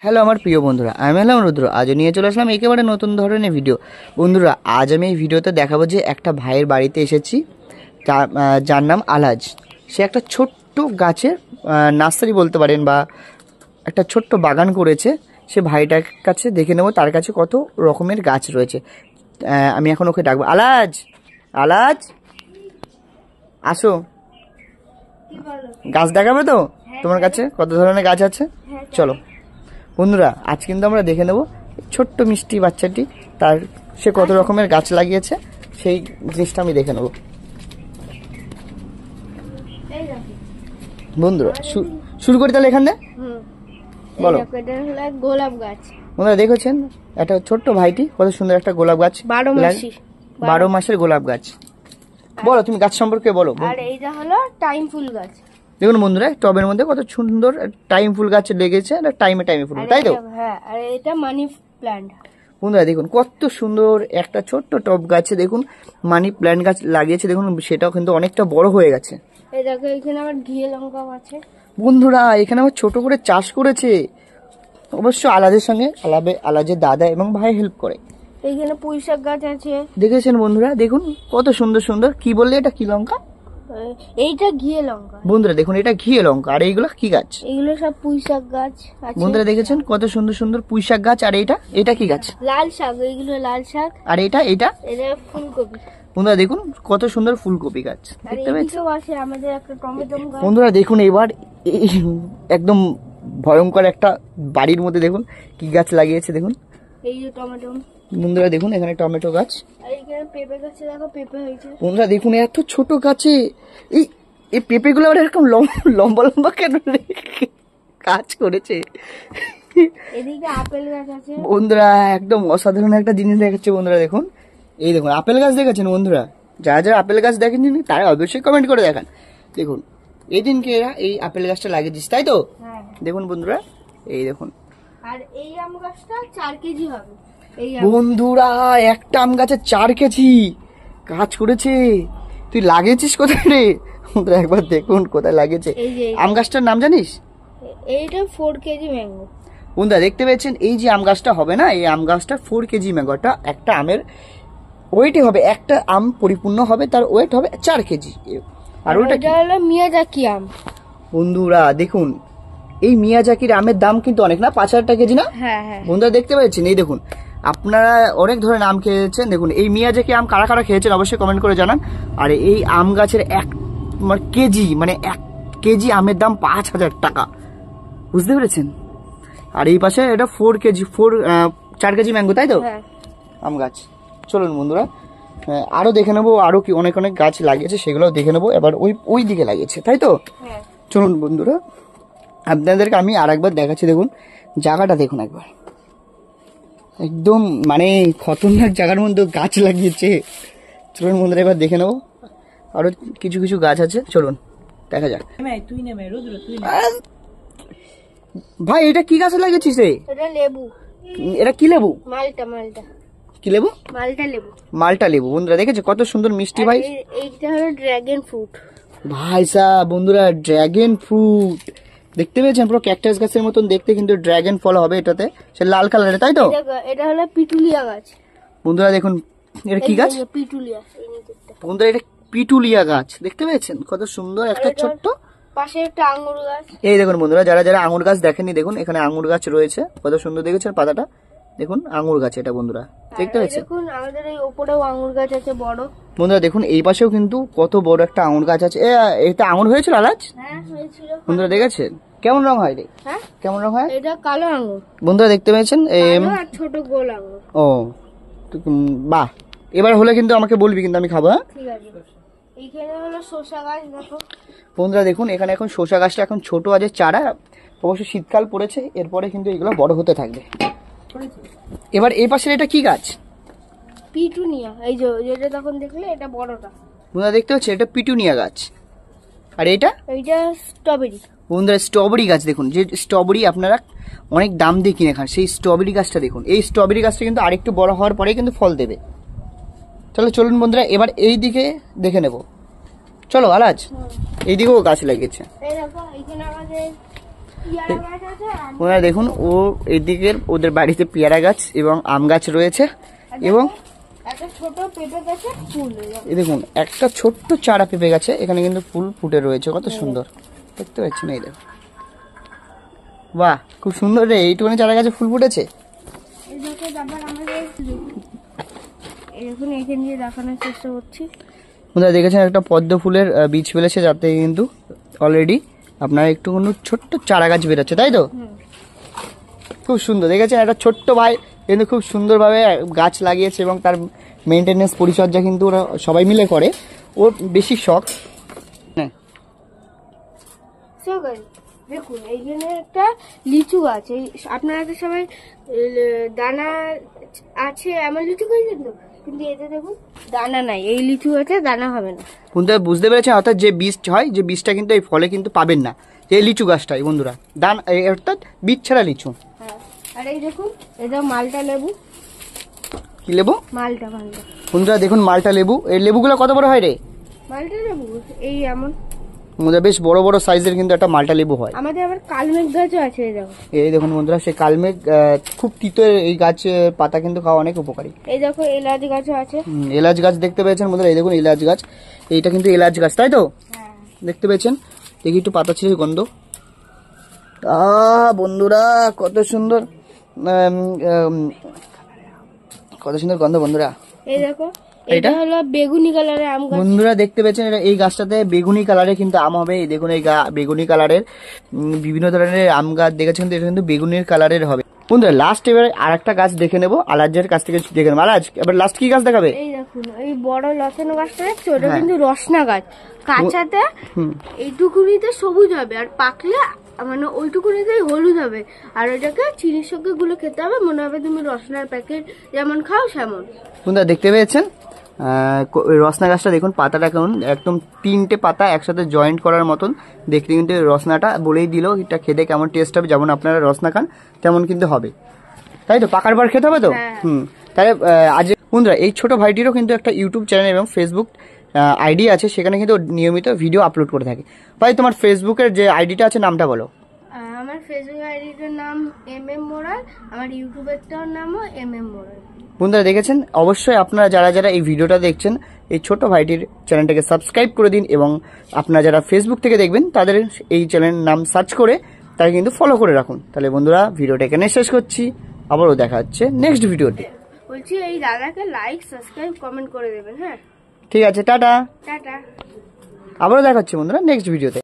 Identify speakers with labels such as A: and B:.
A: Hello আমার প্রিয় বন্ধুরা, আমি হলাম রুদ্র। আজও নিয়ে চলে আসলাম একেবারে নতুন ধরনের ভিডিও। বন্ধুরা, আজ আমি এই ভিডিওতে দেখাবো যে একটা ভাইয়ের বাড়িতে এসেছি, যার নাম আলাজ। সে একটা ছোট্ট গাছের নার্সারি বলতে পারেন, বা একটা ছোট্ট বাগান করেছে। সে ভাইটার কাছে দেখে নেবো তার কাছে কত রকমের গাছ রয়েছে। আমি এখন ওকে ডাকবো। আলাজ, আলাজ আসো, গাছ দেখাবে তো তোমার কাছে কত ধরনের গাছ আছে? চলো বন্ধুরা, আজ কিন্তু আমরা দেখে নেব ছোট্ট মিষ্টি বাচ্চাটি তার সে কত রকমের গাছ লাগিয়েছে, সেই জিনিসটা আমি দেখে নেব। বন্ধুরা শুরু করি তাহলে এখানে, বলো।
B: গোলাপ গাছ
A: বন্ধুরা দেখেছেন একটা ছোট্ট ভাইটি কত সুন্দর একটা গোলাপ গাছ, 12 মাসের গোলাপ গাছ। বলো তুমি গাছ সম্পর্কে বলো।
B: আর এইটা হলো টাইম ফুল গাছ।
A: দেখুন বন্ধুরা, টবের মধ্যে কত সুন্দর টাইম ফুল গাছ লেগেছে, টাইমে ফুল, তাই তো?
B: হ্যাঁ, আর এটা মানি প্ল্যান্ট।
A: বন্ধুরা দেখুন কত সুন্দর একটা ছোট্ট টব গাছে দেখুন মানি প্ল্যান্ট গাছ লাগিয়েছে। দেখুন সেটাও কিন্তু অনেকটা বড় হয়ে গেছে।
B: এই দেখো এখানে আবার ঘিয়ে লঙ্কা আছে।
A: বন্ধুরা এখানে আবার ছোট করে চাষ করেছে, অবশ্য আলাদের সঙ্গে আলাজের দাদা এবং ভাই হেল্প করে।
B: এইখানে পুঁইশাক গাছ আছে,
A: দেখেছেন বন্ধুরা, দেখুন কত সুন্দর সুন্দর। কি বললে এটা কি লঙ্কা?
B: এইটা ঘিয়ে লঙ্কা।
A: বন্ধুরা দেখুন এটা ঘিয়ে লঙ্কা। আর এইগুলো কি গাছ?
B: এগুলো সব পুঁইশাক গাছ আছে।
A: বন্ধুরা দেখেছেন কত সুন্দর সুন্দর পুঁইশাক গাছ। আর এটা কি গাছ?
B: লাল শাক, এইগুলো লাল শাক।
A: আর এটা
B: ফুলকপি।
A: বন্ধুরা দেখুন কত সুন্দর ফুলকপি গাছ দেখতে পাচ্ছেন।
B: আমাদের একটা টমেটো গাছ।
A: বন্ধুরা দেখুন এবার একদম ভয়ঙ্কর একটা বাড়ির মধ্যে দেখুন কি গাছ লাগিয়েছে। দেখুন
B: এই যে টমেটো।
A: বন্ধুরা দেখুন এখানে টমেটো গাছ।
B: আর এখানে পেঁপে গাছে দেখো পেঁপে হয়েছে।
A: বন্ধুরা দেখুন এত ছোট গাছে এই পেঁপেগুলো আবার এরকম লম্বা লম্বা কেন কাজ করেছে।
B: এদিকে আপেল গাছ আছে।
A: বন্ধুরা একদম অসাধারণ একটা জিনিস দেখাচ্ছে। বন্ধুরা দেখুন, এই দেখুন আপেল গাছ দেখেছেন। বন্ধুরা যারা যারা আপেল গাছ দেখেননি তারা অবশ্যই কমেন্ট করে দেখান। দেখুন এই দিনকে এরা এই আপেল গাছটা লাগিয়েছিস, তাই তো? দেখুন বন্ধুরা এই দেখুন।
B: আর এই আম গাছটা 4 কেজি হবে।
A: বন্ধুরা একটা আম গাছে 4 কেজি গাছ করেছে। তুই লাগিয়েছিস কোথায় রে? বন্ধুরা একবার দেখুন কোথায় লাগিয়েছে। আম গাছটার নাম জানিস?
B: এইটা 4 কেজি ম্যাঙ্গো।
A: বন্ধুরা দেখতে পেয়েছেন এই যে আম গাছটা হবে না, এই আম গাছটা 4 কেজি ম্যাঙ্গোটা একটা আমের ওয়েটে হবে। একটা আম পরিপূর্ণ হবে তার ওয়েট হবে 4 কেজি। আর ওটা
B: হলো মিয়াজাকি আম।
A: বন্ধুরা দেখুন এই মিয়াজাকির আমের দাম কিন্তু অনেক না, 5000 টাকা কেজি না?
B: হ্যাঁ হ্যাঁ।
A: বন্ধুরা দেখতে পেয়েছেন এই দেখুন, আপনারা অনেক ধরনের আম খেয়েছেন। দেখুন এই মিয়াজাকি আম কারা কারা খেয়েছেন অবশ্যই কমেন্ট করে জানান। আর এই আম গাছের 1 কেজি আমের দাম 5000 টাকা, বুঝতে পেরেছেন? আর এই পাশে এটা 4 কেজি ম্যাঙ্গো, তাই তো? আম গাছ। চলুন বন্ধুরা আরো দেখে নেবো, আরো কি অনেক অনেক গাছ লাগিয়েছে সেগুলো দেখে নেবো। এবার ওই দিকে লাগিয়েছে, তাই তো? চলুন বন্ধুরা আপনাদেরকে আমি আর একবার দেখাচ্ছি। দেখুন জায়গাটা দেখুন একবার, একদম মানে খতরনাক জায়গার মধ্যে গাছ লাগিয়েছে। চলুন বন্ধুরা এবার দেখে নেবো, আরো কিছু কিছু গাছ আছে, চলুন দেখা যাক। ভাই এটা কি গাছ লাগিয়েছিস রে?
B: এটা লেবু।
A: এটা কি লেবু?
B: মালটা।
A: কি লেবু? মালটা লেবু। বন্ধুরা দেখেছো কত সুন্দর মিষ্টি ভাই।
B: এইটা হলো ড্রাগন ফ্রুট।
A: ভাই সাহেব বন্ধুরা ড্রাগন ফ্রুট দেখতে পেয়েছেন, পুরো ক্যাকটাস গাছের মতন দেখতে, কিন্তু ড্রাগন ফল হবে এটাতে, সে লাল কালারের, তাই তো?
B: এটা হলো পিটুলিয়া গাছ।
A: বন্ধুরা দেখুন এটা কি গাছ?
B: পিটুলিয়া।
A: বন্ধুরা এটা পিটুলিয়া গাছ দেখতে পেয়েছেন কত সুন্দর একটা ছোট্ট।
B: পাশে একটা আঙ্গুর গাছ।
A: এই দেখুন বন্ধুরা যারা যারা আঙ্গুর গাছ দেখেননি, দেখুন এখানে আঙ্গুর গাছ রয়েছে, কত সুন্দর দেখেছেন পাতাটা। দেখুন আঙ্গুর গাছ এটা বন্ধুরা দেখতে পেয়েছেন।
B: দেখুন আমাদের এই উপরেও আঙ্গুর গাছ আছে বড়।
A: বন্ধুরা দেখুন এই পাশেও কিন্তু কত বড় একটা আঙ্গুর গাছ আছে। এটা আঙ্গুর হয়েছিল আলাজ?
B: হ্যাঁ হয়েছিল।
A: বন্ধুরা দেখেছেন কেমন রং হয় রে?
B: হ্যাঁ
A: কেমন রং হয়?
B: এটা কালো আঙ্গুর।
A: বন্ধুরা দেখতে পেয়েছেন
B: আর ছোট গোল আঙ্গুর।
A: ও বাহ, এবার হলে কিন্তু আমাকে বলবি, কিন্তু আমি খাবো।
B: ঠিক আছে। এইখানে হলো শসা গাছ দেখো।
A: বন্ধুরা দেখুন এখানে এখন শসা গাছটা এখন ছোট আছে, চারা, অবশ্য শীতকাল পড়েছে, এরপরে কিন্তু এগুলো বড় হতে থাকবে। এবার এই পাশে এটা কি গাছ?
B: পিটুনিয়া। এই যে যেটা তখন দেখলে এটা বড়টা।
A: বন্ধুরা দেখতে পাচ্ছেন এটা পিটুনিয়া গাছ। আর এইটা
B: স্ট্রবেরি।
A: বন্ধুরা স্ট্রবেরি গাছ দেখুন, যে স্ট্রবেরি আপনারা অনেক দাম দিয়ে কিনে খান, সেই স্ট্রবেরি গাছটা দেখুন। এই স্ট্রবেরি গাছটা কিন্তু আরেকটু বড় হওয়ার পরে কিন্তু ফল দেবে। চলুন বন্ধুরা এবার এই দিকে দেখে নেব। চলো আলাজ এইদিকেও গাছ লাগিয়েছে।
B: পেয়ারা গাছ আছে
A: ওনারা দেখুন ও এদিকে ওদের বাড়িতে পেয়ারা গাছ এবং আম গাছ রয়েছে এবং
B: একটা ছোট পেঁপে গাছে ফুল।
A: এই দেখুন একটা ছোট্ট চারা পেঁপে গাছে এখানে কিন্তু ফুল ফুটে রয়েছে, কত সুন্দর দেখতে পাচ্ছেন। এই দেখুন, বাহ খুব সুন্দর রে, এইটুকুনি চারা গাছে ফুল ফুটেছে।
B: এই দেখো আবার আমাদের এখন এখান দিয়ে দেখানোর চেষ্টা করছি।
A: বন্ধুরা দেখেছেন একটা পদ্ম ফুলের বীজ ফেলেছে, যাতে কিন্তু অলরেডি আপনার একটু ছোট্ট চারা গাছ বেরোচ্ছে, তাই তো? খুব সুন্দর দেখেছেন, একটা ছোট্ট ভাই কিন্তু খুব সুন্দরভাবে গাছ লাগিয়েছে এবং তার মেনটেনেন্স পরিচর্যা কিন্তু ওরা সবাই মিলে করে, ওর বেশি শখ।
B: দেখুন এইখানে একটা লিচু গাছ, এই আপনারা তো সবাই দানা আছে এমন লিচু খাইছেন তো, কিন্তু এতে দেখুন দানা নাই, এই লিচু গাছে দানা হবে না।
A: বন্ধুরা বুঝতে পেরেছেন, অর্থাৎ যে বীজ হয়, যে বীজটা কিন্তু এই ফলে কিন্তু পাবেন না, এই লিচু গাছটাই বন্ধুরা দান, অর্থাৎ বীজ ছাড়া লিচু।
B: হ্যাঁ, আর এই দেখুন এটা মালটা লেবু।
A: কি লেবু?
B: মালটা।
A: বন্ধুরা দেখুন মালটা লেবু, এই লেবুগুলো কত বড় হয় রে?
B: মালটা লেবু এই এমন
A: বন্ধুরা বেশ বড় বড় সাইজের কিন্তু একটা মালটা লেবু হয়।
B: আমাদের আবার কালমেঘ গাছও আছে, এই দেখো।
A: এই দেখুন বন্ধুরা, সেই কালমেঘ খুব তিতো, এই গাছের পাতা কিন্তু খাওয়া অনেক উপকারী।
B: এই দেখো এলাচ গাছও আছে।
A: এলাচ গাছ দেখতে পেয়েছেন বন্ধুরা, এই দেখুন এলাচ গাছ, এইটা কিন্তু এলাচ গাছ, তাই তো? দেখতে পেয়েছেন, দেখি একটু পাতা ছিঁড়ে গন্ধ, বন্ধুরা কত সুন্দর, কত সুন্দর গন্ধ বন্ধুরা।
B: এই দেখো এটা হলো বেগুনি কালারের আম গাছ।
A: বন্ধুরা দেখতে পেয়েছেন, এই গাছটাতে বেগুনি কালারের কিন্তু আম হবে। এই দেখুন এই বেগুনি কালারের বিভিন্ন ধরনের আম গাছ দেখেছেন, এটা কিন্তু বেগুনির কালারের হবে। বন্ধুরা লাস্ট এবার আর একটা গাছ দেখে নেবো আলাজের কাছ থেকে দেখে নেবো। আলাজ এবার লাস্ট কি গাছ দেখাবে?
B: এই দেখুন এই বড় লতানো গাছটা দেখছো, ওটা কিন্তু রসনা গাছ। কাঁচাতে এইটুকুনিতে সবুজ হবে, আর পাকলে মানে ওইটুকুনিতেই হলুদ হবে, আর ওটাকে চিনির সঙ্গে গুলো খেতে হবে, মনে হবে তুমি রসনার প্যাকেট যেমন খাও সেমন।
A: বন্ধুরা দেখতে পেয়েছেন রসনা গাছটা, দেখুন পাতাটা কেমন, একদম 3টে পাতা একসাথে জয়েন্ট করার মতন দেখতে, কিন্তু রসনাটা বলেই দিল এটা খেতে কেমন টেস্ট হবে, যেমন আপনারা রসনা খান তেমন কিন্তু হবে, তাই তো? পাকার পর খেতে হবে তো। তাহলে আজ বন্ধুরা এই ছোট ভাইটিরও কিন্তু একটা ইউটিউব চ্যানেল এবং ফেসবুক আইডি আছে, সেখানে কিন্তু নিয়মিত ভিডিও আপলোড করে থাকে। ভাই তোমার ফেসবুকের যে আইডিটা আছে নামটা বলো।
B: আমার ফেসবুক আইডিটার নাম MM মোরাল, আমার ইউটিউবেরটার নামও MM মোরাল।
A: বন্ধুরা দেখেছেন, অবশ্যই আপনারা যারা যারা এই ভিডিওটা দেখছেন এই ছোট ভাইটির চ্যানেলটাকে সাবস্ক্রাইব করে দিন, এবং আপনারা যারা ফেসবুক থেকে দেখবেন তাদের এই চ্যানেলের নাম সার্চ করে তাকে কিন্তু ফলো করে রাখুন। তাহলে বন্ধুরা ভিডিওটা এখানে শেষ করছি, আবারও দেখা হচ্ছে নেক্সট ভিডিওতে।
B: বলছি এই দাদাকে লাইক সাবস্ক্রাইব কমেন্ট করে দেবেন। হ্যাঁ
A: ঠিক আছে, টাটা।
B: টাটা।
A: আবারও দেখা হচ্ছে বন্ধুরা নেক্সট ভিডিওতে।